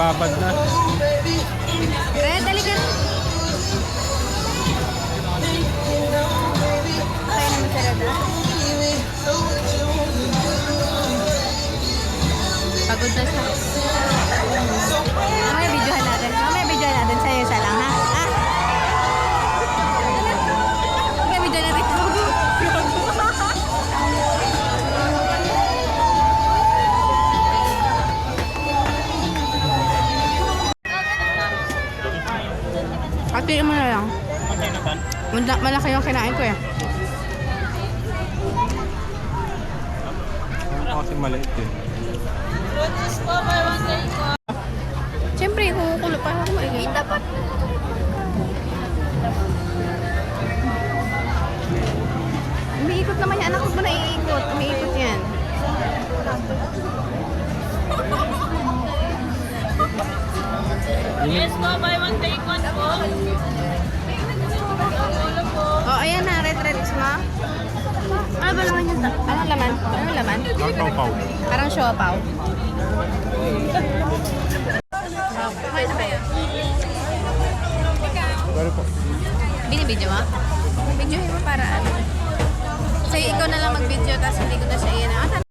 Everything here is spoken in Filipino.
nagbabad na. Kaya talaga. Kaya naman talaga. Pagod na siya. Mamaya videohan natin. Mamaya videohan natin. Sa'yo isa lang, ha? Ah! Mamaya videohan natin. Hatiin mo na lang. Malaki yung kinain ko eh. Ano kasi maliit eh. Siyempre, kumukulo pa ako maingay. Dapat. Umiikot naman yan. Anak ko ba naiikot? Umiikot yan. Yes po, buy one take one po. Oh, ayan na. Red mo. Ano ba laman yun? Anong laman? Anong laman? Pau-pau. Parang siopaw. Kumain na kayo? Pero po. Binibidyo mo? Videohin mo para ano? So, ikaw na lang mag-video tapos hindi ko na siya iyan.